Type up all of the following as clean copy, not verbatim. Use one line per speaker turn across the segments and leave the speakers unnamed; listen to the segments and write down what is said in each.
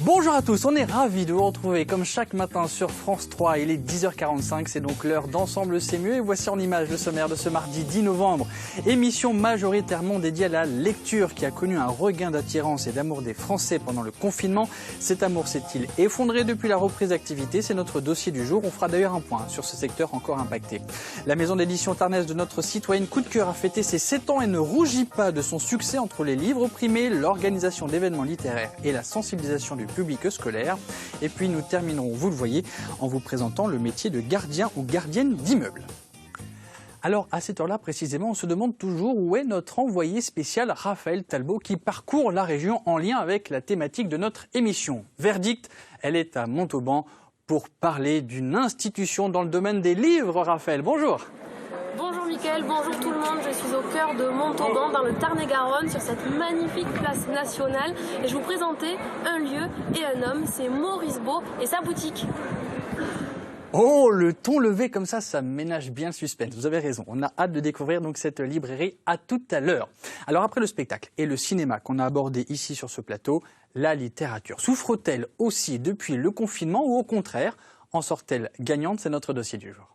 Bonjour à tous, on est ravis de vous retrouver comme chaque matin sur France 3. Il est 10h45, c'est donc l'heure d'Ensemble c'est mieux. Et voici en image le sommaire de ce mardi 10 novembre. Émission majoritairement dédiée à la lecture qui a connu un regain d'attirance et d'amour des Français pendant le confinement. Cet amour s'est-il effondré depuis la reprise d'activité? C'est notre dossier du jour. On fera d'ailleurs un point sur ce secteur encore impacté. La maison d'édition tarnaise de notre citoyenne Coup de cœur a fêté ses 7 ans et ne rougit pas de son succès entre les livres primés, l'organisation d'événements littéraires et la sensibilisation du public scolaire. Et puis nous terminerons, vous le voyez, en vous présentant le métier de gardien ou gardienne d'immeuble. Alors à cette heure-là précisément, on se demande toujours où est notre envoyé spécial Raphaël Talbot qui parcourt la région en lien avec la thématique de notre émission. Verdict, elle est à Montauban pour parler d'une institution dans le domaine des livres. Raphaël, bonjour.
Bonjour Mickaël, bonjour tout le monde, je suis au cœur de Montauban, dans le Tarn-et-Garonne, sur cette magnifique place nationale. Et je vais vous présenter un lieu et un homme, c'est Maurice Beau et sa boutique.
Oh, le ton levé comme ça ménage bien le suspense, vous avez raison. On a hâte de découvrir donc cette librairie. À tout à l'heure. Alors après le spectacle et le cinéma qu'on a abordé ici sur ce plateau, la littérature souffre-t-elle aussi depuis le confinement ou au contraire, en sort-elle gagnante? C'est notre dossier du jour.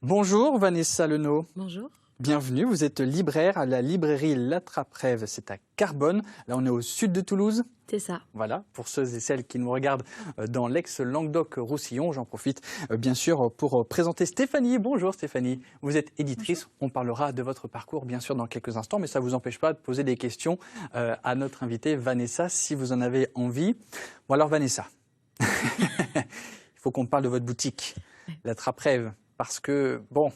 Bonjour Vanessa Lenot.
Bonjour.
Bienvenue, vous êtes libraire à la librairie L'Attrape-Rêve, c'est à Carbonne. Là on est au sud de Toulouse.
C'est ça.
Voilà, pour ceux et celles qui nous regardent dans l'ex-Languedoc-Roussillon, j'en profite bien sûr pour présenter Stéphanie. Bonjour Stéphanie, vous êtes éditrice. Bonjour. On parlera de votre parcours bien sûr dans quelques instants, mais ça ne vous empêche pas de poser des questions à notre invitée Vanessa si vous en avez envie. Bon alors Vanessa, il faut qu'on parle de votre boutique, L'Attrape-Rêve. Parce que, bon,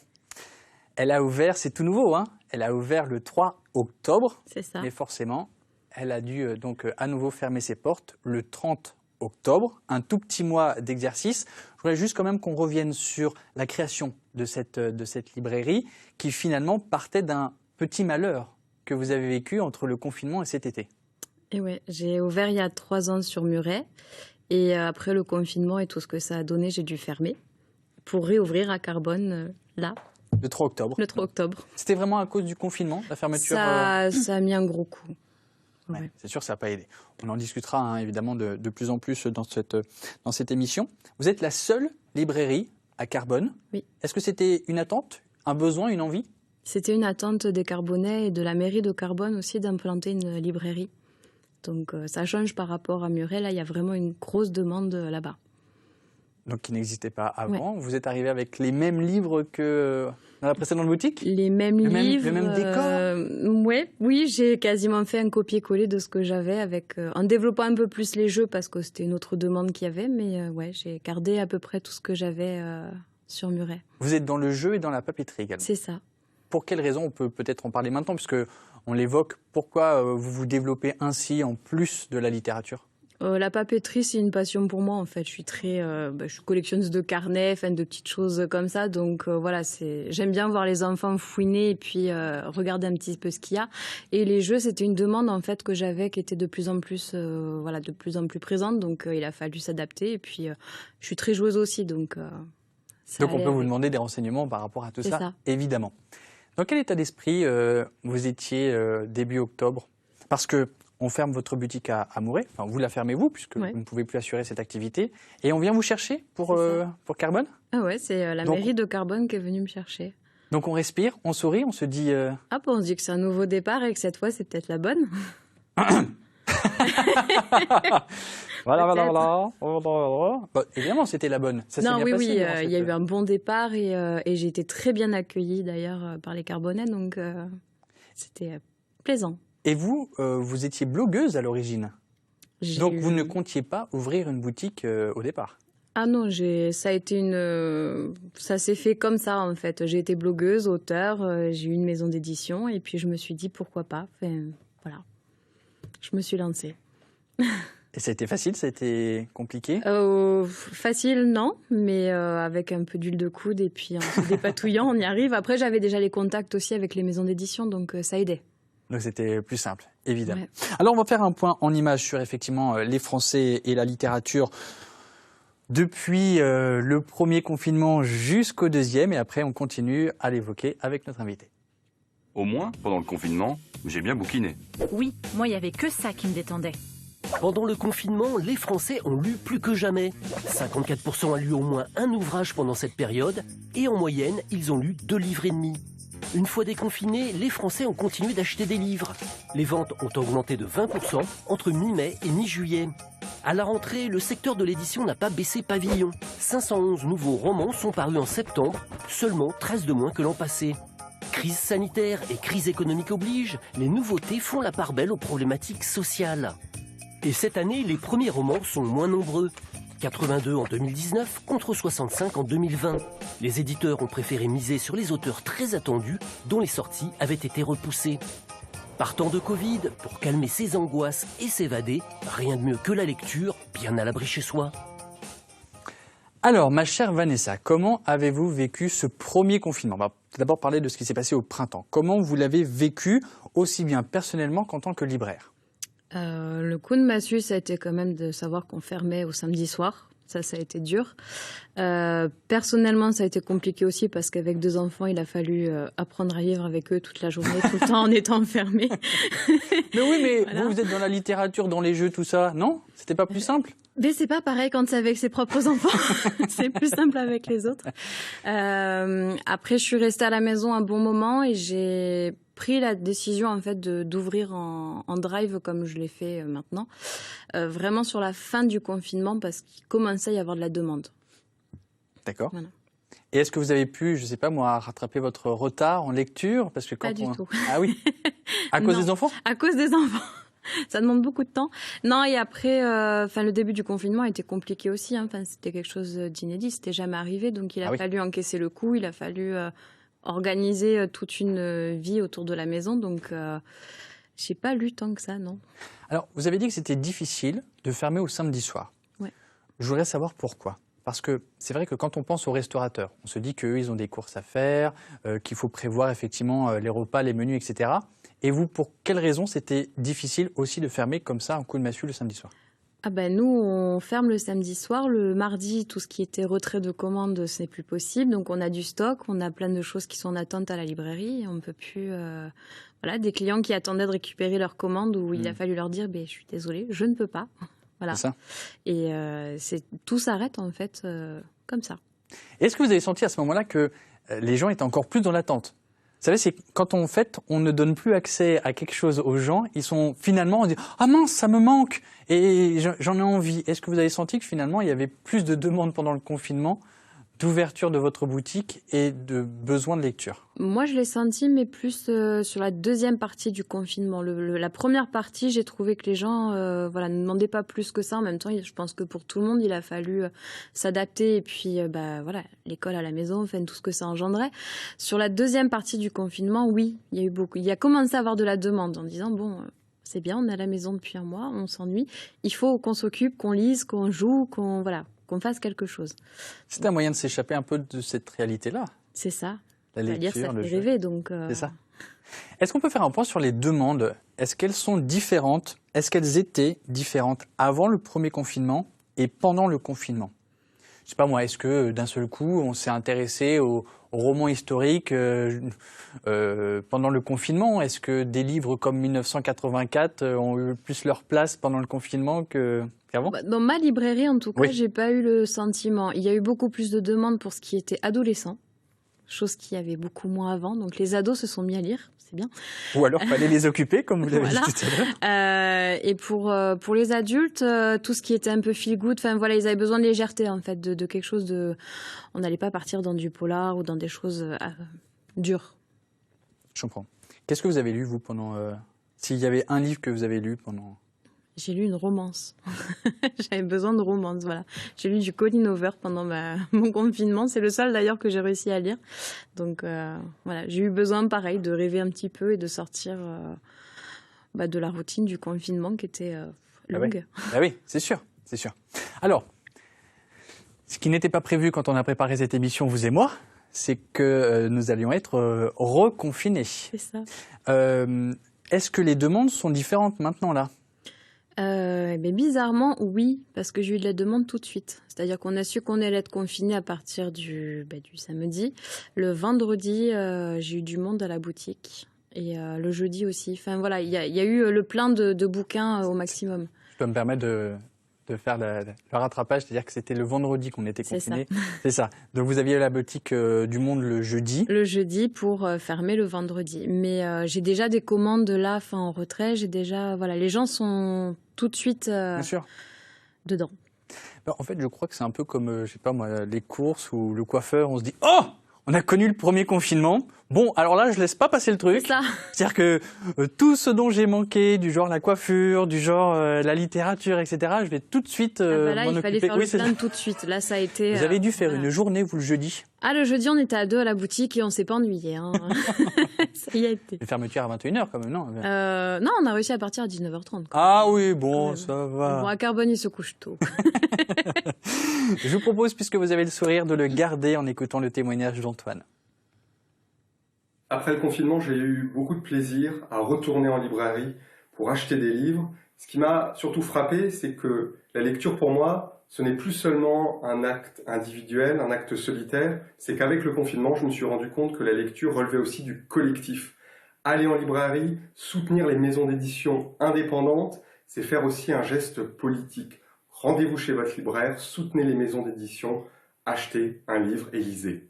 elle a ouvert, c'est tout nouveau, hein. Elle a ouvert le 3 octobre.
C'est ça.
Mais forcément, elle a dû donc à nouveau fermer ses portes le 30 octobre. Un tout petit mois d'exercice. Je voudrais juste quand même qu'on revienne sur la création de cette librairie qui finalement partait d'un petit malheur que vous avez vécu entre le confinement et cet été.
Et ouais, j'ai ouvert il y a 3 ans sur Muret. Et après le confinement et tout ce que ça a donné, j'ai dû fermer. Pour réouvrir à Carbonne, là.
Le 3 octobre.
Le 3 octobre.
C'était vraiment à cause du confinement, la fermeture
Ça a mis un gros coup.
Ouais. Ouais, c'est sûr que ça n'a pas aidé. On en discutera hein, évidemment de plus en plus dans cette émission. Vous êtes la seule librairie à Carbonne.
Oui.
Est-ce que c'était une attente, un besoin, une envie?
C'était une attente des Carbonnais et de la mairie de Carbonne aussi d'implanter une librairie. Donc ça change par rapport à Muret. Là, il y a vraiment une grosse demande là-bas. Donc
qui n'existait pas avant. Ouais. Vous êtes arrivé avec les mêmes livres que dans la précédente boutique?
Les mêmes livres.
Le même décor
Oui, j'ai quasiment fait un copier-coller de ce que j'avais en développant un peu plus les jeux parce que c'était une autre demande qu'il y avait. Mais ouais, j'ai gardé à peu près tout ce que j'avais sur Muret.
Vous êtes dans le jeu et dans la papeterie également?
C'est ça.
Pour quelles raisons? On peut peut-être en parler maintenant puisque on l'évoque. Pourquoi vous vous développez ainsi en plus de la littérature?
La papeterie, c'est une passion pour moi en fait. Je suis je collectionneuse de carnets, de petites choses comme ça. Donc voilà, j'aime bien voir les enfants fouiner et puis regarder un petit peu ce qu'il y a. Et les jeux, c'était une demande en fait que j'avais qui était de plus en plus présente. Donc il a fallu s'adapter. Et puis je suis très joueuse aussi, donc.
Donc on peut vous demander des renseignements par rapport à tout ça, évidemment. Dans quel état d'esprit vous étiez début octobre? Parce que on ferme votre boutique à Muret, enfin vous la fermez vous, puisque vous ne pouvez plus assurer cette activité. Et on vient vous chercher pour Carbonne?
Ah ouais, c'est la mairie de Carbonne qui est venue me chercher.
Donc on respire, on sourit, on se dit...
Ah bon, on se dit que c'est un nouveau départ et que cette fois c'est peut-être la bonne.
Voilà. Bon, évidemment, c'était la bonne. Ça
non, oui, il y a eu un bon départ et j'ai été très bien accueillie d'ailleurs par les Carbonnais, donc c'était plaisant.
Et vous, vous étiez blogueuse à l'origine. Donc vous ne comptiez pas ouvrir une boutique au départ?
Ah non, ça s'est fait comme ça en fait. J'ai été blogueuse, auteure, j'ai eu une maison d'édition et puis je me suis dit pourquoi pas. Enfin, voilà, je me suis lancée.
Et ça a été facile, ça a été compliqué?
Facile, non, mais avec un peu d'huile de coude et puis en se dépatouillant, on y arrive. Après, j'avais déjà les contacts aussi avec les maisons d'édition, donc ça aidait.
Donc c'était plus simple, évidemment. Ouais. Alors on va faire un point en images sur effectivement les Français et la littérature depuis le premier confinement jusqu'au deuxième. Et après on continue à l'évoquer avec notre invité.
Au moins, pendant le confinement, j'ai bien bouquiné.
Oui, moi, il n'y avait que ça qui me détendait.
Pendant le confinement, les Français ont lu plus que jamais. 54% a lu au moins un ouvrage pendant cette période et en moyenne, ils ont lu 2 livres et demi. Une fois déconfinés, les Français ont continué d'acheter des livres. Les ventes ont augmenté de 20% entre mi-mai et mi-juillet. À la rentrée, le secteur de l'édition n'a pas baissé pavillon. 511 nouveaux romans sont parus en septembre, seulement 13 de moins que l'an passé. Crise sanitaire et crise économique oblige, les nouveautés font la part belle aux problématiques sociales. Et cette année, les premiers romans sont moins nombreux. 82 en 2019 contre 65 en 2020. Les éditeurs ont préféré miser sur les auteurs très attendus dont les sorties avaient été repoussées. Partant de Covid, pour calmer ses angoisses et s'évader, rien de mieux que la lecture, bien à l'abri chez soi.
Alors, ma chère Vanessa, comment avez-vous vécu ce premier confinement? On va d'abord parler de ce qui s'est passé au printemps. Comment vous l'avez vécu, aussi bien personnellement qu'en tant que libraire?
Le coup de massue, ça a été quand même de savoir qu'on fermait au samedi soir. Ça a été dur. Personnellement, ça a été compliqué aussi parce qu'avec 2 enfants, il a fallu apprendre à vivre avec eux toute la journée, tout le temps en étant enfermé.
Mais oui, mais
Voilà.
vous êtes dans la littérature, dans les jeux, tout ça, non? C'était pas plus simple?
Mais c'est pas pareil quand c'est avec ses propres enfants. C'est plus simple avec les autres. Après, je suis restée à la maison un bon moment et j'ai pris la décision en fait d'ouvrir en drive comme je l'ai fait maintenant, vraiment sur la fin du confinement parce qu'il commençait à y avoir de la demande.
D'accord.
Voilà.
Et est-ce que vous avez pu, je sais pas moi, rattraper votre retard en lecture? Parce que
Pas du tout.
Ah oui? À cause
Non.
des enfants?
À cause des enfants. Ça demande beaucoup de temps. Non, et après, le début du confinement a été compliqué aussi. Hein. C'était quelque chose d'inédit, c'était jamais arrivé. Donc il a fallu encaisser le coup, il a fallu organiser toute une vie autour de la maison. Donc j'ai pas lu tant que ça, non.
Alors, vous avez dit que c'était difficile de fermer au samedi soir.
Ouais.
Je voudrais savoir pourquoi. Parce que c'est vrai que quand on pense aux restaurateurs, on se dit qu'eux, ils ont des courses à faire, qu'il faut prévoir effectivement les repas, les menus, etc. Et vous, pour quelles raisons c'était difficile aussi de fermer comme ça un coup de massue le samedi soir?
Ah ben nous, on ferme le samedi soir. Le mardi, tout ce qui était retrait de commandes, ce n'est plus possible. Donc on a du stock, on a plein de choses qui sont en attente à la librairie. On ne peut plus... Voilà, des clients qui attendaient de récupérer leurs commandes où il a fallu leur dire je suis désolée, je ne peux pas. Voilà.
C'est ça.
Et tout s'arrête en fait comme ça.
Est-ce que vous avez senti à ce moment-là que les gens étaient encore plus dans l'attente? Vous savez, c'est quand on fête, on ne donne plus accès à quelque chose aux gens. Ils sont finalement, on dit « Ah mince, ça me manque et j'en ai envie ». Est-ce que vous avez senti que finalement, il y avait plus de demandes pendant le confinement, d'ouverture de votre boutique et de besoin de lecture?
Moi, je l'ai senti, mais plus sur la deuxième partie du confinement. La première partie, j'ai trouvé que les gens ne demandaient pas plus que ça. En même temps, je pense que pour tout le monde, il a fallu s'adapter. Et puis, l'école à la maison, tout ce que ça engendrait. Sur la deuxième partie du confinement, oui, il y a eu beaucoup. Il a commencé à avoir de la demande en disant, c'est bien, on est à la maison depuis un mois, on s'ennuie. Il faut qu'on s'occupe, qu'on lise, qu'on joue, qu'on fasse quelque chose.
C'est un moyen de s'échapper un peu de cette réalité-là.
C'est ça.
La lecture,
ça
le
fait
jeu.
rêver, donc...
C'est ça. Est-ce qu'on peut faire un point sur les demandes? Est-ce qu'elles sont différentes? Est-ce qu'elles étaient différentes avant le premier confinement et pendant le confinement? Je sais pas moi, est-ce que d'un seul coup, on s'est intéressé aux romans historiques pendant le confinement? Est-ce que des livres comme 1984 ont eu plus leur place pendant le confinement qu'avant?
Dans ma librairie, en tout cas,
Oui.
j'ai pas eu le sentiment. Il y a eu beaucoup plus de demandes pour ce qui était adolescent, chose qu'il y avait beaucoup moins avant. Donc les ados se sont mis à lire, c'est bien.
Ou alors fallait les occuper, comme vous l'avez
Voilà.
dit tout à l'heure.
Et pour les adultes, tout ce qui était un peu feel good, ils avaient besoin de légèreté en fait, de quelque chose de. On n'allait pas partir dans du polar ou dans des choses dures.
Je comprends. Qu'est-ce que vous avez lu, vous, pendant... S'il y avait un livre que vous avez lu pendant...
J'ai lu une romance. J'avais besoin de romance, voilà. J'ai lu du Colin Hoover pendant mon confinement. C'est le seul d'ailleurs que j'ai réussi à lire. Donc voilà, j'ai eu besoin, pareil, de rêver un petit peu et de sortir de la routine du confinement qui était longue.
Ah oui, c'est sûr, c'est sûr. Alors, ce qui n'était pas prévu quand on a préparé cette émission, vous et moi, c'est que nous allions être reconfinés.
C'est ça.
Est-ce que les demandes sont différentes maintenant, là?
Bizarrement, oui, parce que j'ai eu de la demande tout de suite. C'est-à-dire qu'on a su qu'on allait être confiné à partir du samedi. Le vendredi, j'ai eu du monde à la boutique. Et le jeudi aussi. Enfin voilà, il y a eu le plein de bouquins au maximum.
Je peux me permettre de faire le rattrapage, c'est-à-dire que c'était le vendredi qu'on était confinés. C'est ça. Donc vous aviez la boutique du Monde le jeudi.
Le jeudi pour fermer le vendredi. Mais j'ai déjà des commandes là, en retrait. J'ai déjà, voilà, les gens sont tout de suite
Bien sûr.
dedans.
Ben, en fait, je crois que c'est un peu comme, je sais pas moi, les courses ou le coiffeur. On se dit, oh, on a connu le premier confinement. Bon, alors là, je laisse pas passer le truc. C'est-à-dire que tout ce dont j'ai manqué, du genre la coiffure, du genre la littérature, etc., je vais tout de suite
là,
m'en
il fallait
occuper.
faire le plein tout de suite. Là, ça a été.
Vous avez dû faire une journée, vous, le jeudi.
Ah, le jeudi, on était à 2 à la boutique et on s'est pas ennuyé. Hein. Ça y a été.
Les fermetures à 21h quand même, non?
Non, on a réussi à partir à 19h30.
Ah oui, bon, ça va.
Bon, à Carbone, il se couche tôt.
Je vous propose, puisque vous avez le sourire, de le garder en écoutant le témoignage d'Antoine.
Après le confinement, j'ai eu beaucoup de plaisir à retourner en librairie pour acheter des livres. Ce qui m'a surtout frappé, c'est que la lecture pour moi, ce n'est plus seulement un acte individuel, un acte solitaire. C'est qu'avec le confinement, je me suis rendu compte que la lecture relevait aussi du collectif. Aller en librairie, soutenir les maisons d'édition indépendantes, c'est faire aussi un geste politique. Rendez-vous chez votre libraire, soutenez les maisons d'édition, achetez un livre et lisez.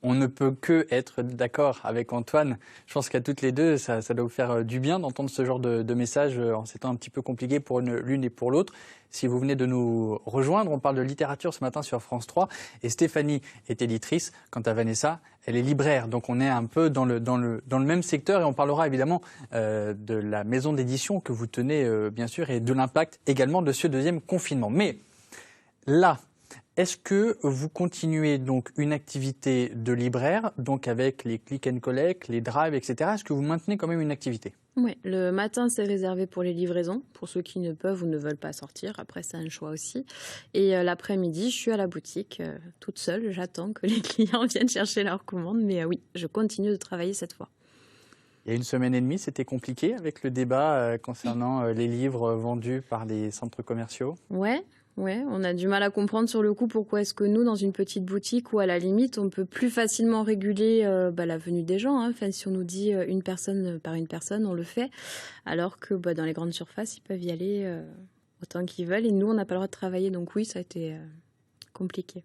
On ne peut que être d'accord avec Antoine. Je pense qu'à toutes les deux, ça doit vous faire du bien d'entendre ce genre de message en ces temps un petit peu compliqués pour l'une et pour l'autre. Si vous venez de nous rejoindre, on parle de littérature ce matin sur France 3 et Stéphanie est éditrice. Quant à Vanessa, elle est libraire. Donc on est un peu dans le même secteur et on parlera évidemment de la maison d'édition que vous tenez bien sûr et de l'impact également de ce deuxième confinement. Mais là, est-ce que vous continuez donc une activité de libraire, donc avec les click and collect, les drives, etc. Est-ce que vous maintenez quand même une activité?
Oui, le matin, c'est réservé pour les livraisons, pour ceux qui ne peuvent ou ne veulent pas sortir. Après, c'est un choix aussi. Et l'après-midi, je suis à la boutique, toute seule. J'attends que les clients viennent chercher leurs commandes. Mais oui, je continue de travailler cette fois.
Il y a une semaine et demie, c'était compliqué avec le débat concernant les livres vendus par les centres commerciaux.
Ouais, on a du mal à comprendre sur le coup pourquoi est-ce que nous, dans une petite boutique où à la limite on peut plus facilement réguler la venue des gens. Hein. Enfin, si on nous dit une personne par une personne, on le fait. Alors que dans les grandes surfaces, ils peuvent y aller autant qu'ils veulent. Et nous, on n'a pas le droit de travailler. Donc oui, ça a été compliqué.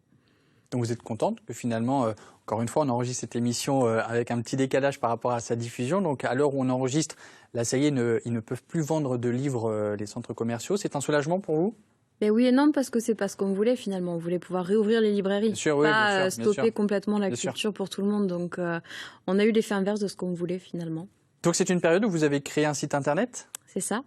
Donc vous êtes contente que finalement, encore une fois, on enregistre cette émission avec un petit décalage par rapport à sa diffusion. Donc à l'heure où on enregistre, là ça y est, ils ne peuvent plus vendre de livres, les centres commerciaux. C'est un soulagement pour vous?
Ben oui et non, parce que c'est pas ce qu'on voulait finalement. On voulait pouvoir réouvrir les librairies,
bien sûr, oui,
pas
bien sûr,
stopper complètement la
bien
culture
sûr.
pour tout le monde. Donc on a eu l'effet inverse de ce qu'on voulait finalement.
Donc c'est une période où vous avez créé un site internet?
C'est ça.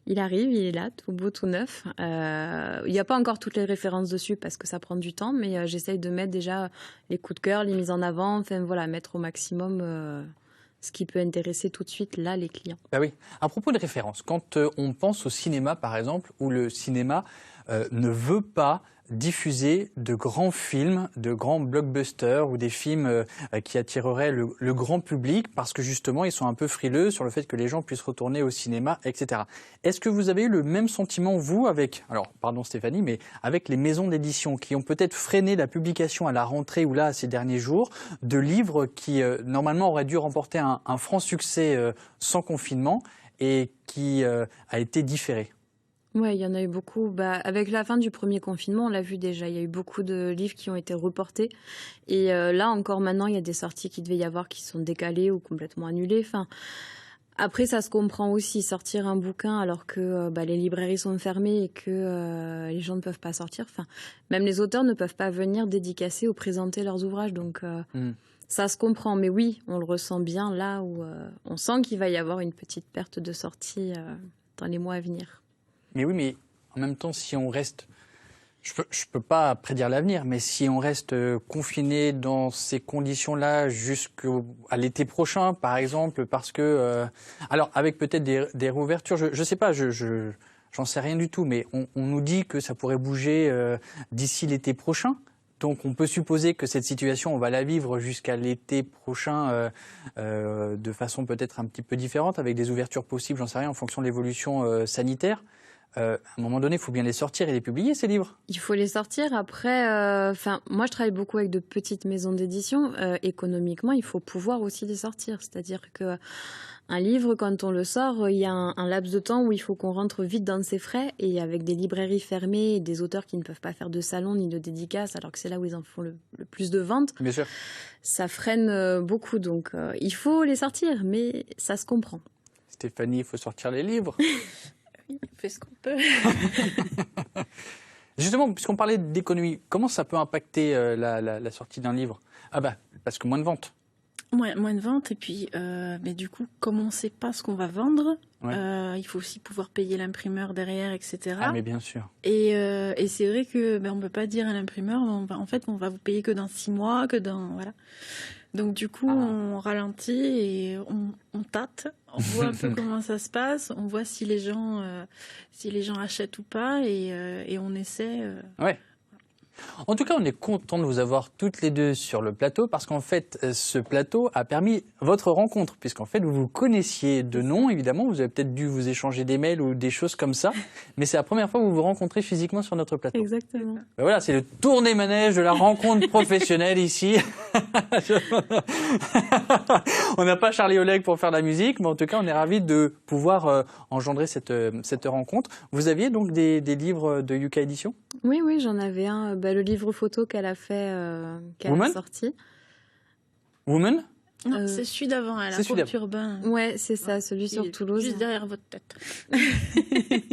Il arrive, il est là, tout beau, tout neuf. Il n'y a pas encore toutes les références dessus parce que ça prend du temps, mais j'essaye de mettre déjà les coups de cœur, les mises en avant, enfin voilà, mettre au maximum ce qui peut intéresser tout de suite là les clients.
Ah oui. À propos de références, quand on pense au cinéma par exemple, où le cinéma ne veut pas diffuser de grands films, de grands blockbusters ou des films qui attireraient le grand public parce que justement ils sont un peu frileux sur le fait que les gens puissent retourner au cinéma, etc. Est-ce que vous avez eu le même sentiment, vous, avec, alors pardon Stéphanie, mais avec les maisons d'édition qui ont peut-être freiné la publication à la rentrée ou là ces derniers jours de livres qui normalement auraient dû remporter un franc succès sans confinement et qui a été différé?
Oui, il y en a eu beaucoup. Avec la fin du premier confinement, on l'a vu déjà, il y a eu beaucoup de livres qui ont été reportés. Et là, encore maintenant, il y a des sorties qui devaient y avoir qui sont décalées ou complètement annulées. Enfin, après, ça se comprend aussi, sortir un bouquin alors que les librairies sont fermées et que les gens ne peuvent pas sortir. Enfin, même les auteurs ne peuvent pas venir dédicacer ou présenter leurs ouvrages. Donc, ça se comprend. Mais oui, on le ressent bien là où on sent qu'il va y avoir une petite perte de sortie dans les mois à venir.
Mais oui, mais en même temps, si on reste, je peux pas prédire l'avenir, mais si on reste confiné dans ces conditions-là jusqu'à l'été prochain, par exemple, parce que, alors avec peut-être des réouvertures, je sais pas, j'en sais rien du tout, mais on nous dit que ça pourrait bouger d'ici l'été prochain. Donc on peut supposer que cette situation, on va la vivre jusqu'à l'été prochain de façon peut-être un petit peu différente, avec des ouvertures possibles, j'en sais rien, en fonction de l'évolution sanitaire. à un moment donné, il faut bien les sortir et les publier, ces livres.
Il faut les sortir. Après, moi, je travaille beaucoup avec de petites maisons d'édition. Économiquement, il faut pouvoir aussi les sortir. C'est-à-dire que un livre, quand on le sort, il y a un laps de temps où il faut qu'on rentre vite dans ses frais. Et avec des librairies fermées et des auteurs qui ne peuvent pas faire de salon ni de dédicaces, alors que c'est là où ils en font le plus de ventes,
Bien sûr.
ça freine beaucoup. Donc, il faut les sortir, mais ça se comprend.
Stéphanie, il faut sortir les livres.
On fait ce qu'on peut.
Justement, puisqu'on parlait d'économie, comment ça peut impacter la sortie d'un livre? Ah bah, parce que moins de ventes.
Moins de ventes, et puis mais du coup, comme on ne sait pas ce qu'on va vendre, il faut aussi pouvoir payer l'imprimeur derrière, etc.
Ah mais bien sûr.
Et c'est vrai que on ne peut pas dire à l'imprimeur, on va vous payer que dans 6 mois, que dans... Voilà. Donc du coup, on ralentit et on tâte, on voit un peu comment ça se passe, on voit si les gens achètent ou pas, et on essaie...
Ouais. En tout cas, on est content de vous avoir toutes les deux sur le plateau parce qu'en fait, ce plateau a permis votre rencontre puisqu'en fait, vous vous connaissiez de nom, évidemment. Vous avez peut-être dû vous échanger des mails ou des choses comme ça. Mais c'est la première fois que vous vous rencontrez physiquement sur notre plateau.
Exactement.
Ben voilà, c'est le tourné-manège de la rencontre professionnelle ici. On n'a pas Charlie Oleg pour faire la musique, mais en tout cas, on est ravis de pouvoir engendrer cette rencontre. Vous aviez donc des livres de Yuka Édition?
Oui, j'en avais un. Le livre photo qu'elle a fait, qu'elle a sorti.
Woman?
Non, c'est celui d'avant, à la Porte Urbain.
Ouais, c'est ça, celui sur Toulouse.
Juste derrière votre tête.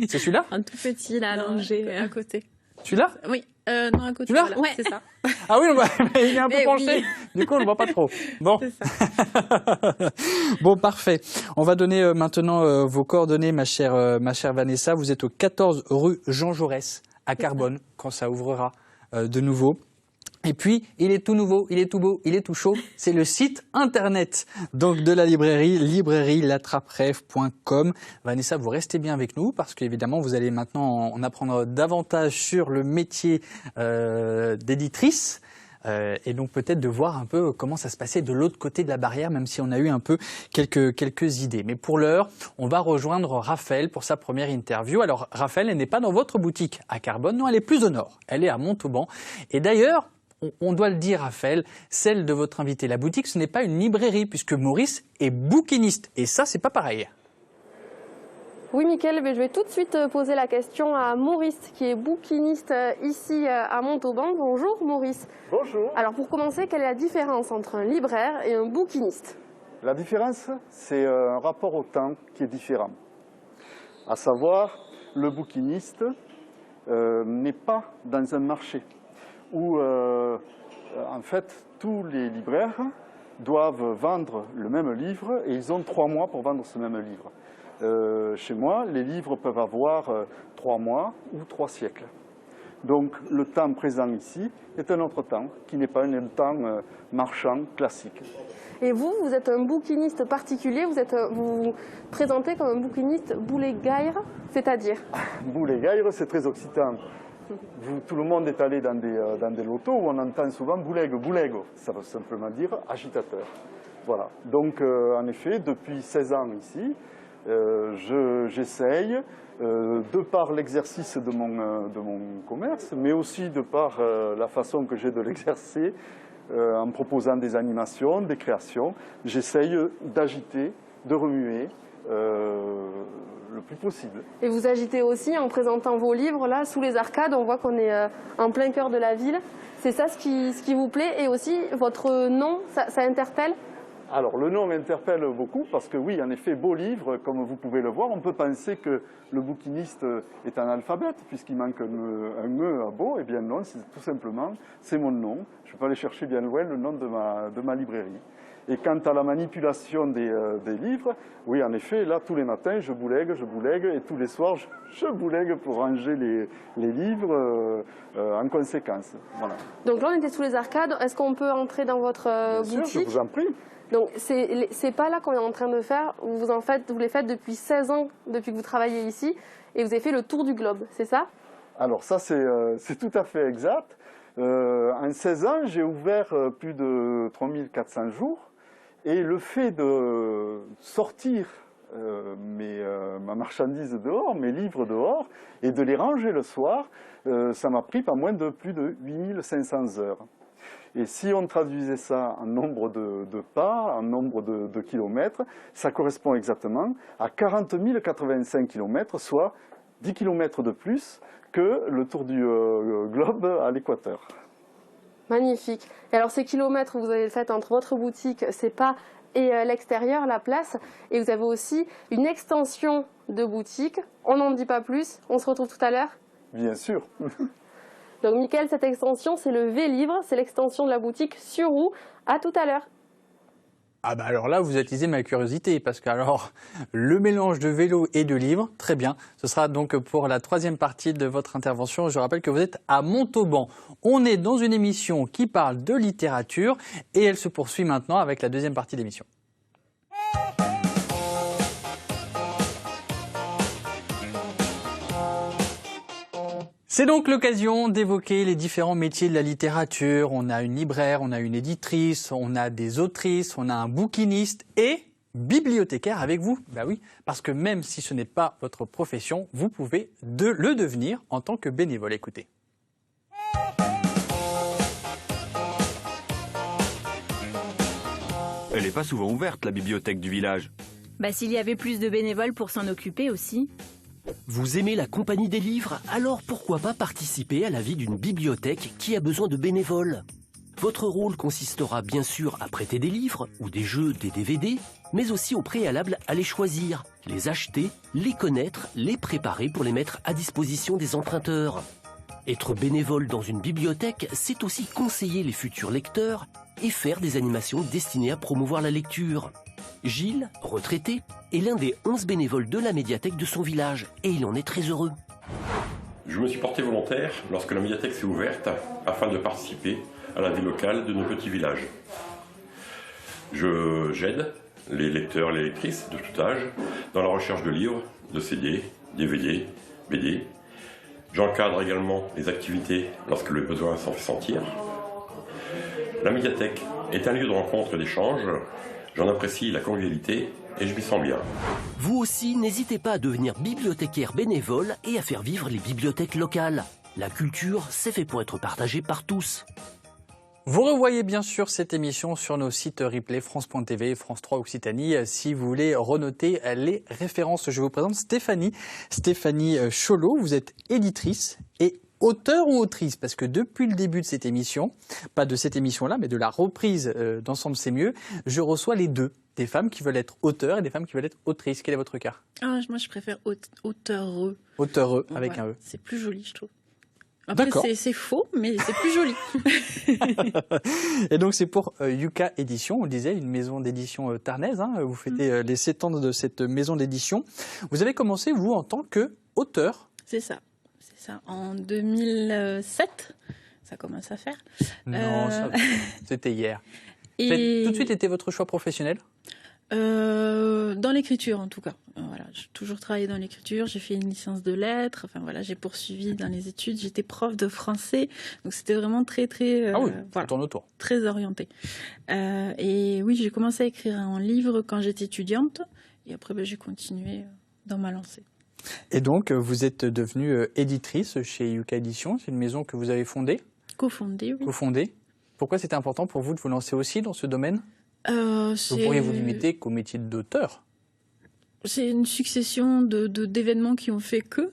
C'est celui-là?
Un tout petit, là, allongé.
À côté.
Celui-là?
Oui, non, à côté.
Celui-là?
Voilà, c'est ça.
Ah oui, il est un peu penché. Du coup, on ne le voit pas trop. Bon.
C'est ça.
Bon, parfait. On va donner maintenant vos coordonnées, ma chère Vanessa. Vous êtes au 14 rue Jean Jaurès, à Carbone, quand ça ouvrira de nouveau. Et puis, il est tout nouveau, il est tout beau, il est tout chaud. C'est le site internet donc de la librairie-latraperêve.com. Vanessa, vous restez bien avec nous parce qu'évidemment, vous allez maintenant en apprendre davantage sur le métier d'éditrice. Et donc peut-être de voir un peu comment ça se passait de l'autre côté de la barrière, même si on a eu un peu quelques idées. Mais pour l'heure, on va rejoindre Raphaël pour sa première interview. Alors Raphaël, elle n'est pas dans votre boutique à Carbone, non, elle est plus au nord. Elle est à Montauban. Et d'ailleurs, on doit le dire, Raphaël, celle de votre invité. La boutique, ce n'est pas une librairie, puisque Maurice est bouquiniste. Et ça, c'est pas pareil.
Oui, Mickaël, je vais tout de suite poser la question à Maurice, qui est bouquiniste ici à Montauban. Bonjour Maurice.
Bonjour.
Alors pour commencer, quelle est la différence entre un libraire et un bouquiniste?
La différence, c'est un rapport au temps qui est différent. À savoir, le bouquiniste n'est pas dans un marché où, en fait, tous les libraires doivent vendre le même livre et ils ont 3 mois pour vendre ce même livre. Chez moi, les livres peuvent avoir 3 mois ou 3 siècles. Donc le temps présent ici est un autre temps, qui n'est pas un temps marchand classique.
Et vous êtes un bouquiniste particulier, vous vous présentez comme un bouquiniste boulet-gaire, c'est-à-dire?
Boulet-gaire, c'est très occitan. Tout le monde est allé dans des lotos où on entend souvent bouleg, ça veut simplement dire agitateur. Voilà. Donc en effet, depuis 16 ans ici, j'essaye, de par l'exercice de mon commerce, mais aussi de par la façon que j'ai de l'exercer, en proposant des animations, des créations, j'essaye d'agiter, de remuer le plus possible.
Et vous agitez aussi en présentant vos livres, là, sous les arcades, on voit qu'on est en plein cœur de la ville. C'est ça ce qui vous plaît, et aussi votre nom, ça interpelle?
Alors, le nom m'interpelle beaucoup parce que oui, en effet, beau livre, comme vous pouvez le voir, on peut penser que le bouquiniste est un alphabète puisqu'il manque un E à beau. Eh bien non, tout simplement, c'est mon nom. Je ne vais pas aller chercher bien loin le nom de ma librairie. Et quant à la manipulation des livres, oui, en effet, là, tous les matins, je boulègue, et tous les soirs, je boulègue pour ranger les livres en conséquence. Voilà.
Donc là, on était sous les arcades. Est-ce qu'on peut entrer dans votre boutique?
Bien sûr, je vous en prie.
Donc, c'est pas là qu'on est en train de faire. Vous les faites depuis 16 ans, depuis que vous travaillez ici, et vous avez fait le tour du globe, c'est ça?
Alors ça, c'est tout à fait exact. En 16 ans, j'ai ouvert plus de 3400 jours, et le fait de sortir ma marchandise dehors, mes livres dehors, et de les ranger le soir, ça m'a pris pas moins de plus de 8500 heures. Et si on traduisait ça en nombre de pas, en nombre de kilomètres, ça correspond exactement à 40 085 kilomètres, soit 10 kilomètres de plus que le tour du globe à l'équateur.
Magnifique. Et alors ces kilomètres que vous avez fait entre votre boutique, c'est pas et l'extérieur, la place, et vous avez aussi une extension de boutique. On n'en dit pas plus, on se retrouve tout à l'heure.
Bien sûr.
Donc Mickaël, cette extension, c'est le V-Livre, c'est l'extension de la boutique sur roue. À tout à l'heure.
Ah bah alors là, vous attisez ma curiosité, parce que alors, le mélange de vélo et de livres, très bien. Ce sera donc pour la troisième partie de votre intervention. Je rappelle que vous êtes à Montauban. On est dans une émission qui parle de littérature et elle se poursuit maintenant avec la deuxième partie de l'émission. C'est donc l'occasion d'évoquer les différents métiers de la littérature. On a une libraire, on a une éditrice, on a des autrices, on a un bouquiniste et bibliothécaire avec vous. Bah oui, parce que même si ce n'est pas votre profession, vous pouvez le devenir en tant que bénévole. Écoutez.
Elle n'est pas souvent ouverte, la bibliothèque du village.
Bah s'il y avait plus de bénévoles pour s'en occuper aussi.
Vous aimez la compagnie des livres? Alors pourquoi pas participer à la vie d'une bibliothèque qui a besoin de bénévoles? Votre rôle consistera bien sûr à prêter des livres ou des jeux, des DVD, mais aussi au préalable à les choisir, les acheter, les connaître, les préparer pour les mettre à disposition des emprunteurs. Être bénévole dans une bibliothèque, c'est aussi conseiller les futurs lecteurs et faire des animations destinées à promouvoir la lecture. Gilles, retraité, est l'un des 11 bénévoles de la médiathèque de son village et il en est très heureux.
Je me suis porté volontaire lorsque la médiathèque s'est ouverte afin de participer à la vie locale de nos petits villages. J'aide les lecteurs et les lectrices de tout âge dans la recherche de livres, de CD, DVD, BD. J'encadre également les activités lorsque le besoin s'en fait sentir. La médiathèque est un lieu de rencontre et d'échange. J'en apprécie la convivialité et je m'y sens bien.
Vous aussi, n'hésitez pas à devenir bibliothécaire bénévole et à faire vivre les bibliothèques locales. La culture, c'est fait pour être partagée par tous.
Vous revoyez bien sûr cette émission sur nos sites replay France.tv et France 3 Occitanie si vous voulez renoter les références. Je vous présente Stéphanie Cholot. Vous êtes éditrice et auteur ou autrice, parce que depuis le début de cette émission, pas de cette émission-là, mais de la reprise d'Ensemble c'est mieux, je reçois les deux. Des femmes qui veulent être auteurs et des femmes qui veulent être autrices. Quel est votre cas?
Moi, je préfère auteureux.
Auteureux, avec un E.
C'est plus joli, je trouve. Après, c'est faux, mais c'est plus joli.
Et donc, c'est pour Yuka Édition, on le disait, une maison d'édition tarnaise. Hein, vous fêtez les 7 ans de cette maison d'édition. Vous avez commencé, vous, en tant qu'auteur.
C'est ça. En 2007, ça commence à faire.
Non, c'était hier.
Et...
Tout de suite, était votre choix professionnel?
Dans l'écriture, en tout cas. Voilà, j'ai toujours travaillé dans l'écriture. J'ai fait une licence de lettres. Enfin voilà, j'ai poursuivi dans les études. J'étais prof de français, donc c'était vraiment très
ça tourne autour.
Très orienté. Et oui, j'ai commencé à écrire un livre quand j'étais étudiante, et après j'ai continué dans ma lancée.
Et donc, vous êtes devenue éditrice chez Yuka Édition. C'est une maison que vous avez fondée?
Cofondée, oui.
Cofondée. Pourquoi c'était important pour vous de vous lancer aussi dans ce domaine? Vous pourriez vous limiter qu'au métier d'auteur?
C'est une succession d'événements qui ont fait que.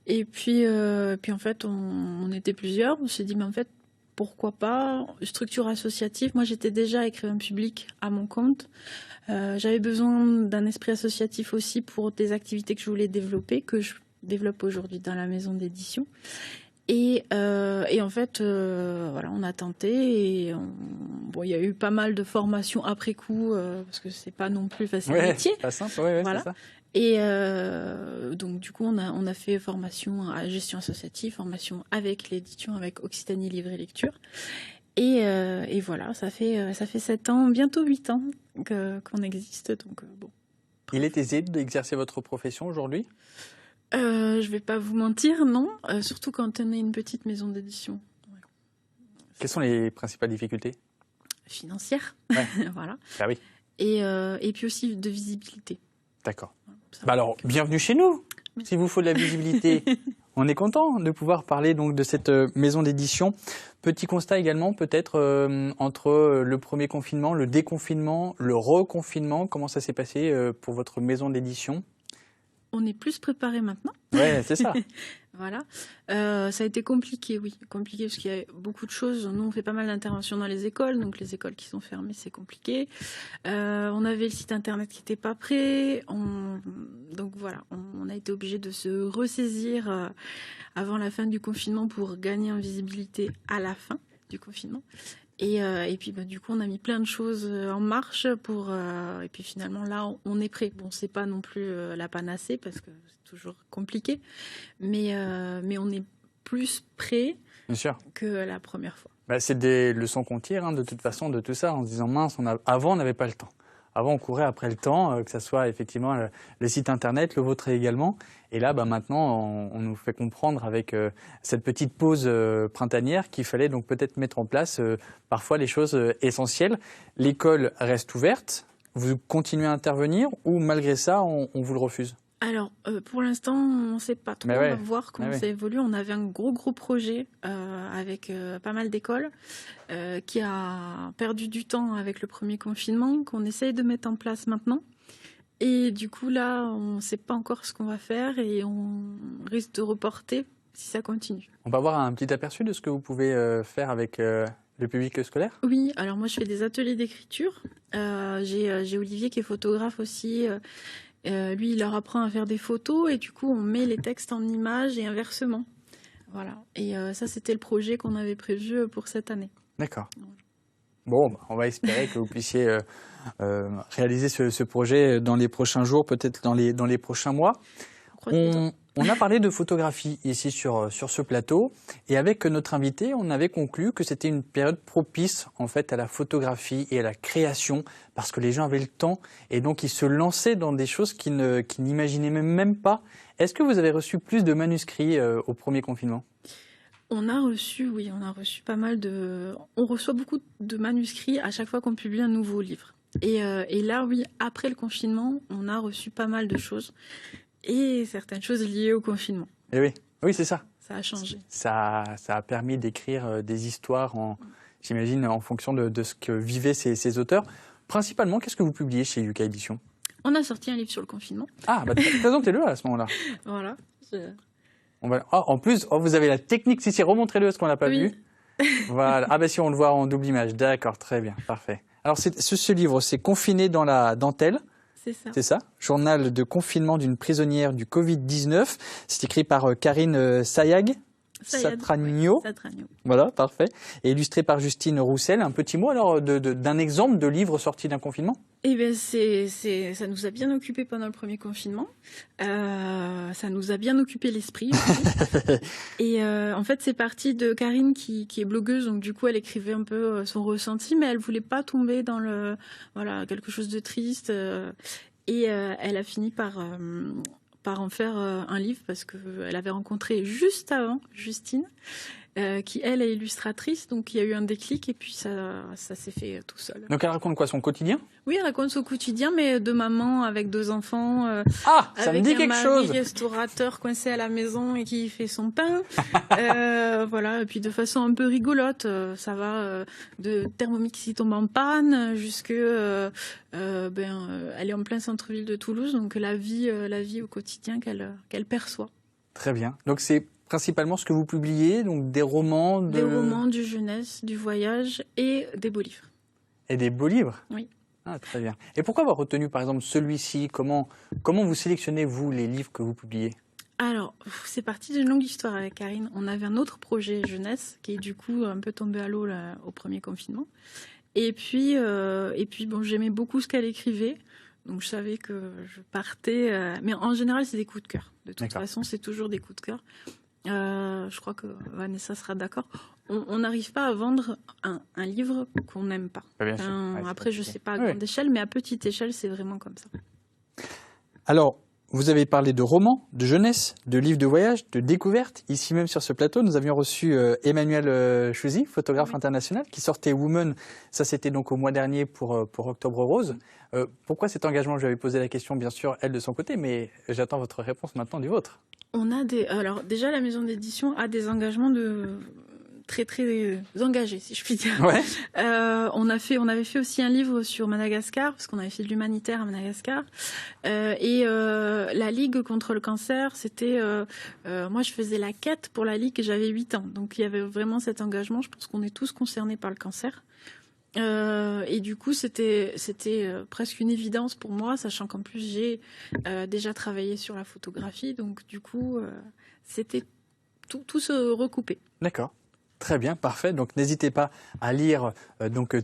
Et puis en fait, on était plusieurs. On s'est dit, mais en fait, pourquoi pas structure associative. Moi, j'étais déjà écrivain public à mon compte. J'avais besoin d'un esprit associatif aussi pour des activités que je voulais développer, que je développe aujourd'hui dans la maison d'édition. Et en fait, voilà, on a tenté et il y a eu pas mal de formations après coup parce que c'est pas non plus facile métier.
Pas simple, voilà.
C'est ça. Et donc du coup, on a fait formation à gestion associative, formation avec l'édition, avec Occitanie Livre et Lecture. Et voilà, ça fait 7 ans, bientôt 8 ans qu'on existe. Donc bon.
Il est aisé d'exercer votre profession aujourd'hui?
Je vais pas vous mentir, non. Surtout quand on est une petite maison d'édition. Ouais.
Quelles sont les principales difficultés?
Financières, voilà.
Ah oui.
Et puis aussi de visibilité.
D'accord. Bah alors, bienvenue chez nous. S'il vous faut de la visibilité, on est content de pouvoir parler donc de cette maison d'édition. Petit constat également peut-être entre le premier confinement, le déconfinement, le reconfinement. Comment ça s'est passé pour votre maison d'édition?
On est plus préparé maintenant.
Ouais, c'est ça.
Voilà. Ça a été compliqué, oui. Compliqué parce qu'il y a beaucoup de choses. Nous, on fait pas mal d'interventions dans les écoles. Donc, les écoles qui sont fermées, c'est compliqué. On avait le site internet qui n'était pas prêt. Donc, voilà. On a été obligé de se ressaisir avant la fin du confinement pour gagner en visibilité à la fin du confinement. Et puis, du coup, on a mis plein de choses en marche et puis finalement, là, on est prêt. Bon, c'est pas non plus la panacée parce que c'est toujours compliqué, mais on est plus prêt que la première fois.
Bah, c'est des leçons qu'on tire, de toute façon, de tout ça, en se disant, mince, avant, on n'avait pas le temps. Avant, on courait après le temps, que ce soit effectivement le site internet, le vôtre également. Et là, maintenant, on nous fait comprendre avec cette petite pause printanière qu'il fallait donc peut-être mettre en place parfois les choses essentielles. L'école reste ouverte. Vous continuez à intervenir ou malgré ça, on vous le refuse?
Alors, pour l'instant, on ne sait pas trop. On va voir comment ça évolue. On avait un gros projet avec pas mal d'écoles qui a perdu du temps avec le premier confinement, qu'on essaye de mettre en place maintenant. Et du coup, là, on ne sait pas encore ce qu'on va faire et on risque de reporter si ça continue.
On va avoir un petit aperçu de ce que vous pouvez faire avec le public scolaire?
Oui, alors moi, je fais des ateliers d'écriture. J'ai Olivier qui est photographe aussi. Lui, il leur apprend à faire des photos et du coup, on met les textes en images et inversement. Voilà. Et ça, c'était le projet qu'on avait prévu pour cette année.
D'accord. Bon, on va espérer que vous puissiez réaliser ce projet dans les prochains jours, peut-être dans les prochains mois. On a parlé de photographie ici sur ce plateau et avec notre invité, on avait conclu que c'était une période propice en fait à la photographie et à la création parce que les gens avaient le temps et donc ils se lançaient dans des choses qu'ils n'imaginaient même pas. Est-ce que vous avez reçu plus de manuscrits au premier confinement?
On a reçu pas mal on reçoit beaucoup de manuscrits à chaque fois qu'on publie un nouveau livre. Et là, oui, après le confinement, on a reçu pas mal de choses. Et certaines choses liées au confinement.
Et oui, c'est ça.
Ça a changé.
Ça a permis d'écrire des histoires, j'imagine, en fonction de ce que vivaient ces auteurs. Principalement, qu'est-ce que vous publiez chez Yuka Édition?
On a sorti un livre sur le confinement.
Ah, présentez-le à ce moment-là.
Voilà.
En plus, vous avez la technique. Si, remontrez-le, est-ce qu'on l'a pas vu? Voilà. Ah, si, on le voit en double image. D'accord, très bien, parfait. Alors, ce livre, c'est Confiné dans la dentelle.
C'est ça.
Journal de confinement d'une prisonnière du Covid-19. C'est écrit par Karine Satragno. Voilà, parfait. Et illustré par Justine Roussel. Un petit mot alors d'un exemple de livre sorti d'un confinement?
Eh bien, ça nous a bien occupé pendant le premier confinement. Ça nous a bien occupé l'esprit. Et en fait, c'est parti de Karine qui est blogueuse, donc du coup, elle écrivait un peu son ressenti, mais elle voulait pas tomber dans quelque chose de triste. Et elle a fini par en faire un livre parce qu'elle avait rencontré juste avant Justine, qui elle est illustratrice, donc il y a eu un déclic et puis ça s'est fait tout seul.
Donc elle raconte quoi, son quotidien?
Oui, elle raconte son quotidien, mais de maman avec 2 enfants.
Ça me dit quelque chose.
Avec un mari restaurateur coincé à la maison et qui fait son pain. Voilà, et puis de façon un peu rigolote, ça va de Thermomix qui tombe en panne jusque elle est en plein centre-ville de Toulouse, donc la vie au quotidien qu'elle perçoit.
Très bien. Donc c'est principalement ce que vous publiez, donc des romans,
des romans, du jeunesse, du voyage et des beaux livres.
Et des beaux livres?
Oui.
Ah, très bien. Et pourquoi avoir retenu par exemple celui-ci? Comment vous sélectionnez vous les livres que vous publiez?
Alors, c'est parti d'une longue histoire avec Karine. On avait un autre projet jeunesse qui est du coup un peu tombé à l'eau au premier confinement. Et puis bon, j'aimais beaucoup ce qu'elle écrivait. Donc je savais que je partais, mais en général c'est des coups de cœur. De toute façon, c'est toujours des coups de cœur. Je crois que Vanessa sera d'accord. On n'arrive pas à vendre un livre qu'on n'aime pas.
Bien sûr.
Après, je sais pas à grande échelle, mais à petite échelle, c'est vraiment comme ça.
Alors, Vous avez parlé de romans, de jeunesse, de livres de voyage, de découvertes. Ici même sur ce plateau, nous avions reçu Emmanuel Chouzy, photographe international, qui sortait Woman. Ça, c'était donc au mois dernier pour Octobre Rose. Pourquoi cet engagement? Je lui avais posé la question, bien sûr, elle de son côté, mais j'attends votre réponse maintenant du vôtre.
On a alors déjà, la maison d'édition a des engagements très engagés, si je puis dire.
Ouais.
On avait fait aussi un livre sur Madagascar, parce qu'on avait fait de l'humanitaire à Madagascar. La Ligue contre le cancer, c'était... moi, je faisais la quête pour la Ligue et j'avais 8 ans. Donc, il y avait vraiment cet engagement. Je pense qu'on est tous concernés par le cancer. Et du coup, c'était presque une évidence pour moi, sachant qu'en plus, j'ai déjà travaillé sur la photographie. Donc, du coup, c'était tout se recoupait.
D'accord. Très bien, parfait. Donc n'hésitez pas à lire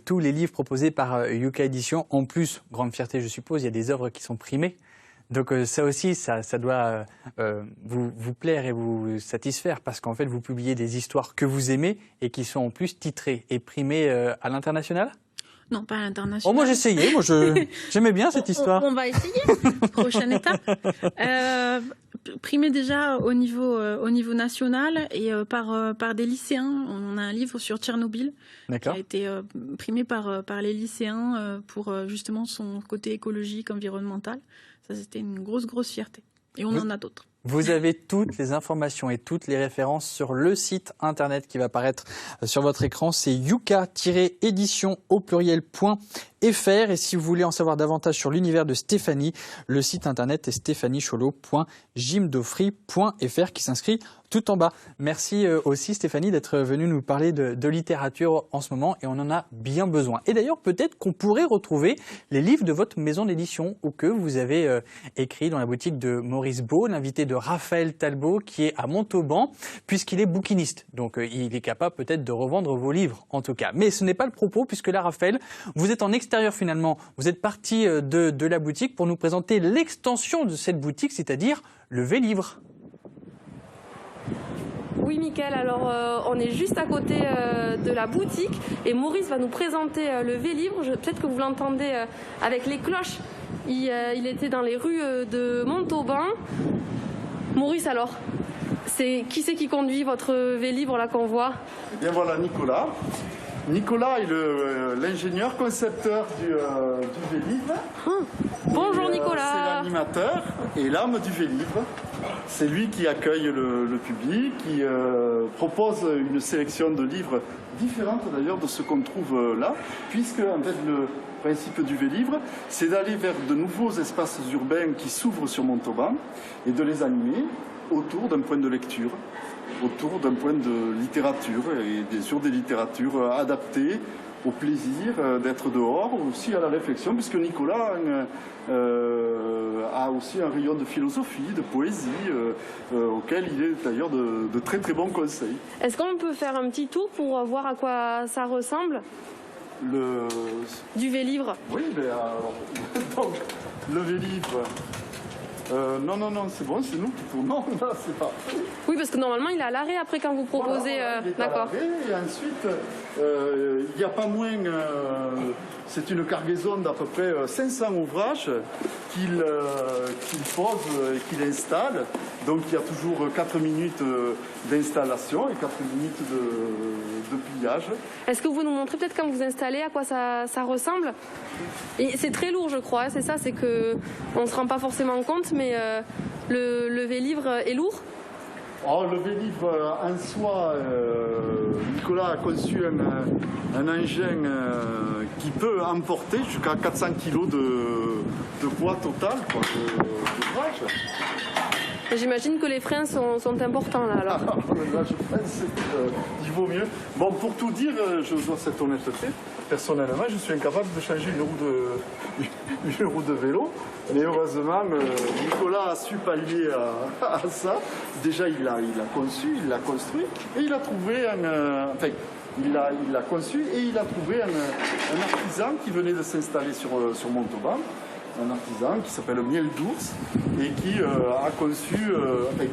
tous les livres proposés par Yuka Édition. En plus, grande fierté, je suppose, il y a des œuvres qui sont primées. Donc ça aussi, ça doit vous plaire et vous satisfaire parce qu'en fait, vous publiez des histoires que vous aimez et qui sont en plus titrées et primées à l'international.
Non, pas à l'international.
Oh, moi j'essayais, j'aimais bien cette histoire.
On va essayer. Prochaine étape. Primé déjà au niveau national et par des lycéens. On a un livre sur Tchernobyl qui a été primé par les lycéens pour justement son côté écologique, environnemental. Ça, c'était une grosse fierté. Et on en a d'autres.
Vous avez toutes les informations et toutes les références sur le site internet qui va apparaître sur votre écran. C'est yuka-édition au pluriel.fr. Et si vous voulez en savoir davantage sur l'univers de Stéphanie, le site internet est stéphaniecholo.jimdofry.fr qui s'inscrit tout en bas. Merci aussi Stéphanie d'être venue nous parler de littérature en ce moment et on en a bien besoin. Et d'ailleurs peut-être qu'on pourrait retrouver les livres de votre maison d'édition ou que vous avez écrit dans la boutique de Maurice Beau, l'invité de Raphaël Talbot qui est à Montauban puisqu'il est bouquiniste. Donc il est capable peut-être de revendre vos livres en tout cas. Mais ce n'est pas le propos puisque là Raphaël, vous êtes en extérieur finalement. Vous êtes parti de la boutique pour nous présenter l'extension de cette boutique, c'est-à-dire le Vélivre.
Oui, Mickaël, alors on est juste à côté de la boutique et Maurice va nous présenter le Vélivre. Peut-être que vous l'entendez avec les cloches. Il était dans les rues de Montauban. Maurice, alors, qui c'est qui conduit votre Vélivre là qu'on voit?
Eh bien voilà, Nicolas. Nicolas est l'ingénieur concepteur du Vélivre.
Bonjour Nicolas.
C'est l'animateur et l'âme du Vélivre. C'est lui qui accueille le public, qui propose une sélection de livres différente d'ailleurs de ce qu'on trouve là, puisque en fait le principe du Vélivre, c'est d'aller vers de nouveaux espaces urbains qui s'ouvrent sur Montauban et de les animer autour d'un point de lecture, autour d'un point de littérature, et bien sûr des littératures adaptées au plaisir d'être dehors, aussi à la réflexion, puisque Nicolas a aussi un rayon de philosophie, de poésie, auquel il est d'ailleurs de très très bons conseils.
Est-ce qu'on peut faire un petit tour pour voir à quoi ça ressemble? Du Vélivre.
Oui, mais alors, donc, le Vélivre... non, c'est bon, c'est nous qui tournons. Non, c'est pas.
Oui, parce que normalement, il est à l'arrêt après quand vous proposez.
D'accord. Et ensuite, il n'y a pas moins. C'est une cargaison d'à peu près 500 ouvrages qu'il pose et qu'il installe. Donc il y a toujours 4 minutes d'installation et 4 minutes de pliage. Est-ce que vous pouvez nous montrer peut-être quand vous installez à quoi ça ressemble? Et c'est très lourd, je crois, c'est ça, c'est qu'on ne se rend pas forcément compte, mais le Vélivre est lourd? Oh, le Vélivre en soi, Nicolas a conçu un engin qui peut emporter jusqu'à 400 kg de poids total, quoi, d'ouvrage. J'imagine que les freins sont importants là alors. Là je pense qu'il vaut mieux. Bon, pour tout dire, je dois cette honnêteté. Personnellement, je suis incapable de changer une roue de vélo. Mais heureusement, Nicolas a su pallier à ça. Déjà, il l'a conçu, il l'a construit et il a trouvé il l'a conçu et il a trouvé un artisan qui venait de s'installer sur Montauban un artisan qui s'appelle Miel d'Ours et qui a conçu,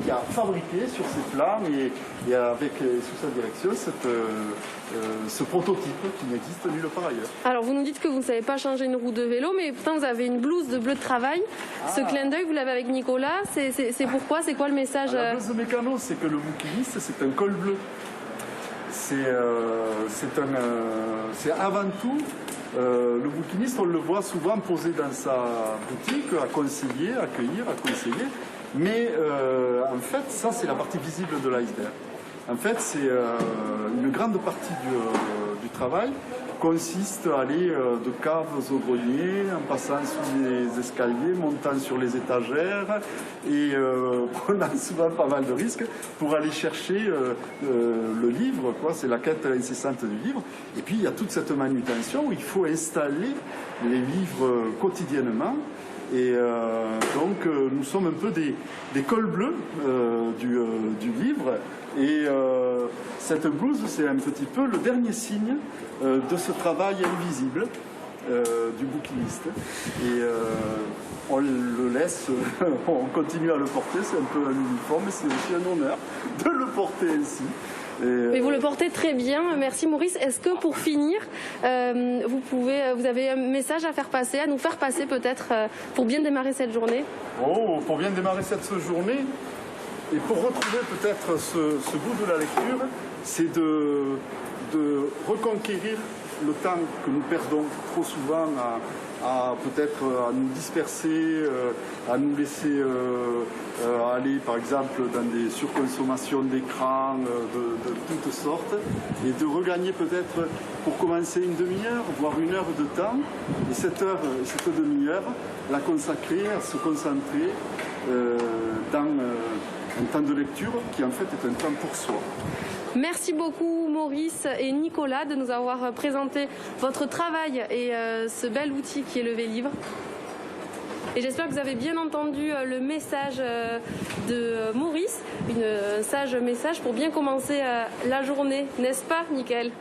qui a fabriqué sur ses flammes et avec sous sa direction ce prototype qui n'existe nulle part ailleurs.
Alors vous nous dites que vous ne savez pas changer une roue de vélo, mais pourtant vous avez une blouse de bleu de travail. Ce clin d'œil, vous l'avez avec Nicolas, c'est pourquoi? C'est quoi le message?
La blouse de mécano, c'est que le bouquiniste, c'est un col bleu. C'est avant tout, le bouquiniste, on le voit souvent posé dans sa boutique, à conseiller, accueillir, à conseiller. Mais en fait, ça, c'est la partie visible de l'iceberg. En fait, c'est une grande partie du travail consiste à aller de caves au grenier, en passant sous les escaliers, montant sur les étagères et prenant souvent pas mal de risques pour aller chercher le livre, quoi. C'est la quête incessante du livre. Et puis il y a toute cette manutention où il faut installer les livres quotidiennement. Et donc nous sommes un peu des cols bleus du livre. Et cette blouse, c'est un petit peu le dernier signe de ce travail invisible du bouquiniste. Et on le laisse, on continue à le porter, c'est un peu un uniforme, mais c'est aussi un honneur de le porter ainsi.
Mais vous le portez très bien, merci Maurice. Est-ce que pour finir, vous avez un message à faire passer, à nous faire passer peut-être, pour bien démarrer cette journée?
Oh, pour bien démarrer cette journée, et pour retrouver peut-être ce goût de la lecture, c'est de reconquérir le temps que nous perdons trop souvent à peut-être à nous disperser, à nous laisser aller par exemple dans des surconsommations d'écran de toutes sortes, et de regagner peut-être pour commencer une demi-heure, voire une heure de temps, et cette demi-heure, la consacrer à se concentrer dans un temps de lecture qui en fait est un temps pour soi.
Merci beaucoup Maurice et Nicolas de nous avoir présenté votre travail et ce bel outil qui est le Vélivre. Et j'espère que vous avez bien entendu le message de Maurice, un sage message pour bien commencer la journée, n'est-ce pas Nickel?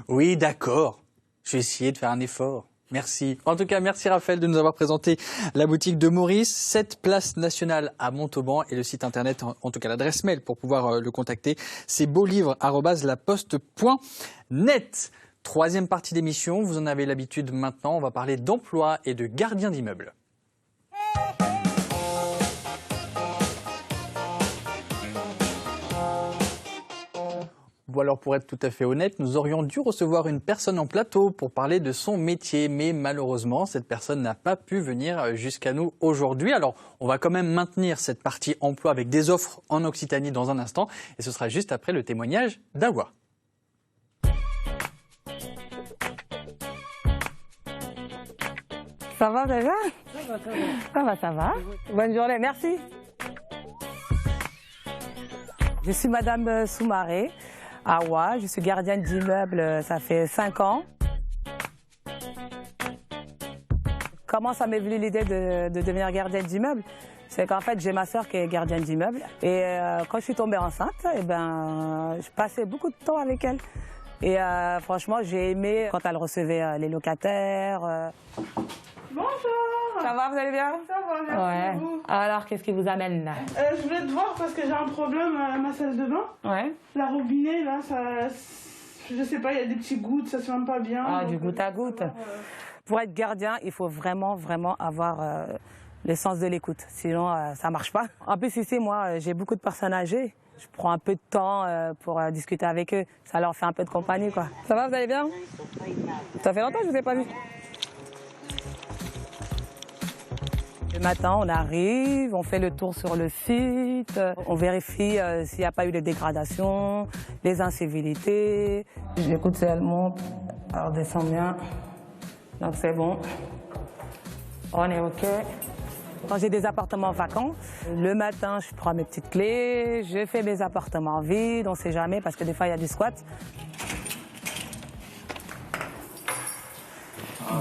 Oui, d'accord. Je vais essayer de faire un effort. Merci. En tout cas, merci Raphaël de nous avoir présenté la boutique de Maurice, 7 place nationale à Montauban, et le site internet, en tout cas l'adresse mail pour pouvoir le contacter, c'est beaulivre@laposte.net. Troisième partie d'émission, vous en avez l'habitude maintenant, on va parler d'emploi et de gardien d'immeuble. Bon, alors pour être tout à fait honnête, nous aurions dû recevoir une personne en plateau pour parler de son métier, mais malheureusement, cette personne n'a pas pu venir jusqu'à nous aujourd'hui. Alors, on va quand même maintenir cette partie emploi avec des offres en Occitanie dans un instant, et ce sera juste après le témoignage d'Awa.
Ça va, déjà? Ça va. Bonne journée, merci. Je suis Madame Soumaré, Awa. Je suis gardienne d'immeuble, ça fait 5 ans. Comment ça m'est venu l'idée de devenir gardienne d'immeuble? C'est qu'en fait, j'ai ma soeur qui est gardienne d'immeuble. Et quand je suis tombée enceinte, je passais beaucoup de temps avec elle. Et franchement, j'ai aimé quand elle recevait les locataires.
Bonjour.
Ça va, vous allez bien?
Ça va, merci beaucoup.
Alors, qu'est-ce qui vous amène là?
Je voulais te voir parce que j'ai un problème à ma salle de bain.
Ouais.
La robinet, là, je sais pas, il y a des petits gouttes, ça se ferme pas bien.
Ah, du goutte à goutte. Pour être gardien, il faut vraiment avoir le sens de l'écoute. Sinon, ça marche pas. En plus, ici, moi, j'ai beaucoup de personnes âgées. Je prends un peu de temps pour discuter avec eux. Ça leur fait un peu de compagnie, quoi. Ça va, vous allez bien? Ça fait longtemps que je vous ai pas vu. Le matin, on arrive, on fait le tour sur le site, on vérifie s'il n'y a pas eu de dégradation, les incivilités. J'écoute si elle monte, elle descend bien, donc c'est bon. On est OK. Quand j'ai des appartements vacants, le matin, je prends mes petites clés, je fais mes appartements vides, on ne sait jamais parce que des fois, il y a du squat.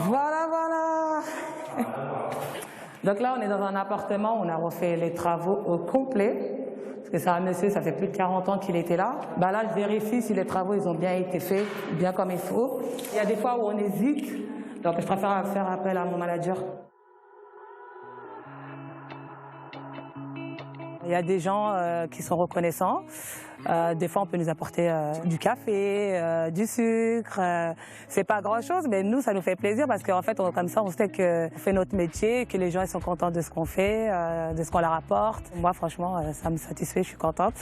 Voilà. Donc là, on est dans un appartement, on a refait les travaux au complet. Parce que c'est un monsieur, ça fait plus de 40 ans qu'il était là. Là, je vérifie si les travaux ils ont bien été faits, bien comme il faut. Il y a des fois où on hésite, Donc je préfère faire appel à mon manager. Il y a des gens qui sont reconnaissants. Des fois, on peut nous apporter du café, du sucre. C'est pas grand-chose, mais nous, ça nous fait plaisir parce qu'en fait, comme ça, on sait qu'on fait notre métier, que les gens ils sont contents de ce qu'on fait, de ce qu'on leur apporte. Moi, franchement, ça me satisfait, je suis contente.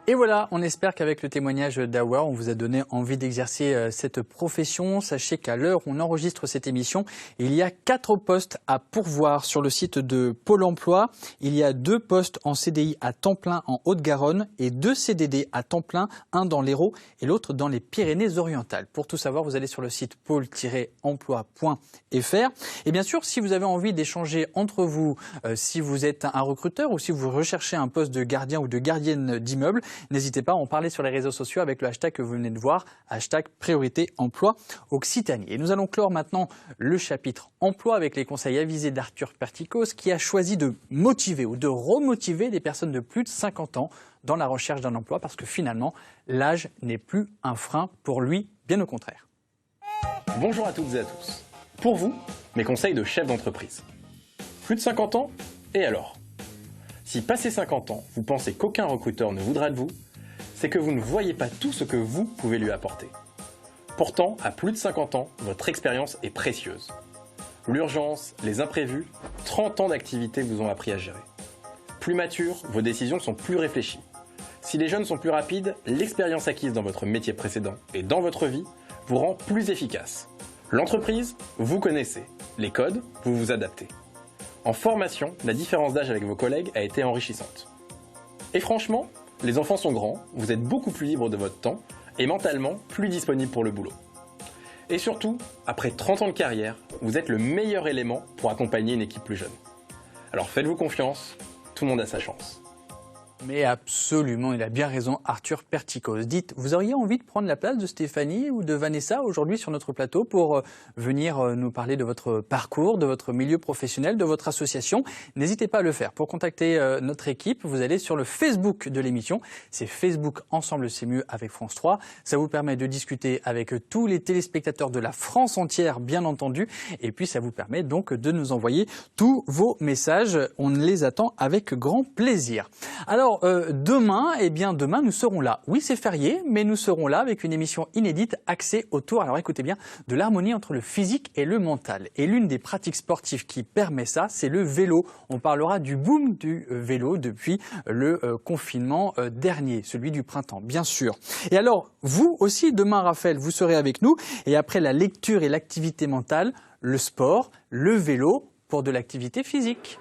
Et voilà, on espère qu'avec le témoignage d'Awa, on vous a donné envie d'exercer cette profession. Sachez qu'à l'heure où on enregistre cette émission, il y a 4 postes à pourvoir sur le site de Pôle emploi. Il y a 2 postes en CDI à temps plein en Haute-Garonne et 2 CDD à temps plein, un dans l'Hérault et l'autre dans les Pyrénées-Orientales. Pour tout savoir, vous allez sur le site pôle-emploi.fr. Et bien sûr, si vous avez envie d'échanger entre vous, si vous êtes un recruteur ou si vous recherchez un poste de gardien ou de gardienne d'immeuble, n'hésitez pas à en parler sur les réseaux sociaux avec le hashtag que vous venez de voir, hashtag priorité emploi Occitanie. Et nous allons clore maintenant le chapitre emploi avec les conseils avisés d'Arthur Perticos qui a choisi de motiver ou de remotiver des personnes de plus de 50 ans dans la recherche d'un emploi parce que finalement, l'âge n'est plus un frein pour lui, bien au contraire.
Bonjour à toutes et à tous. Pour vous, mes conseils de chef d'entreprise. Plus de 50 ans, et alors ? Si passé 50 ans, vous pensez qu'aucun recruteur ne voudra de vous, c'est que vous ne voyez pas tout ce que vous pouvez lui apporter. Pourtant, à plus de 50 ans, votre expérience est précieuse. L'urgence, les imprévus, 30 ans d'activité vous ont appris à gérer. Plus mature, vos décisions sont plus réfléchies. Si les jeunes sont plus rapides, l'expérience acquise dans votre métier précédent et dans votre vie vous rend plus efficace. L'entreprise, vous connaissez. Les codes, vous vous adaptez. En formation, la différence d'âge avec vos collègues a été enrichissante. Et franchement, les enfants sont grands, vous êtes beaucoup plus libre de votre temps et mentalement plus disponible pour le boulot. Et surtout, après 30 ans de carrière, vous êtes le meilleur élément pour accompagner une équipe plus jeune. Alors faites-vous confiance, tout le monde a sa chance.
Mais absolument, il a bien raison, Arthur Perticos. Dites, vous auriez envie de prendre la place de Stéphanie ou de Vanessa aujourd'hui sur notre plateau pour venir nous parler de votre parcours, de votre milieu professionnel, de votre association? N'hésitez pas à le faire. Pour contacter notre équipe, vous allez sur le Facebook de l'émission. C'est Facebook Ensemble c'est mieux avec France 3. Ça vous permet de discuter avec tous les téléspectateurs de la France entière, bien entendu. Et puis ça vous permet donc de nous envoyer tous vos messages. On les attend avec grand plaisir. Alors, demain, demain, nous serons là. Oui, c'est férié, mais nous serons là avec une émission inédite axée autour, alors écoutez bien, de l'harmonie entre le physique et le mental. Et l'une des pratiques sportives qui permet ça, c'est le vélo. On parlera du boom du vélo depuis le confinement dernier, celui du printemps, bien sûr. Et alors, vous aussi, demain, Raphaël, vous serez avec nous. Et après la lecture et l'activité mentale, le sport, le vélo pour de l'activité physique.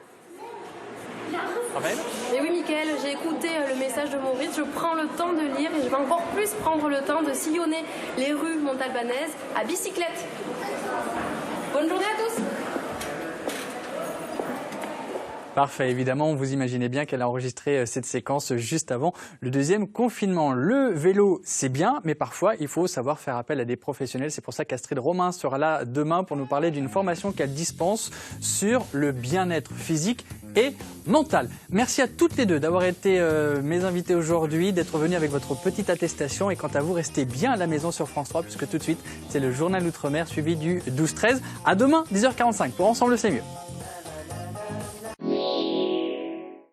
Raphaël ?
Et oui, Mickaël, j'ai écouté le message de Maurice, je prends le temps de lire et je vais encore plus prendre le temps de sillonner les rues montalbanaises à bicyclette. Bonne journée à tous.
Parfait, évidemment, vous imaginez bien qu'elle a enregistré cette séquence juste avant le deuxième confinement. Le vélo, c'est bien, mais parfois, il faut savoir faire appel à des professionnels. C'est pour ça qu'Astrid Romain sera là demain pour nous parler d'une formation qu'elle dispense sur le bien-être physique et mental. Merci à toutes les deux d'avoir été mes invités aujourd'hui, d'être venues avec votre petite attestation. Et quant à vous, restez bien à la maison sur France 3, puisque tout de suite, c'est le journal Outre-mer suivi du 12-13. À demain, 10h45, pour Ensemble c'est mieux.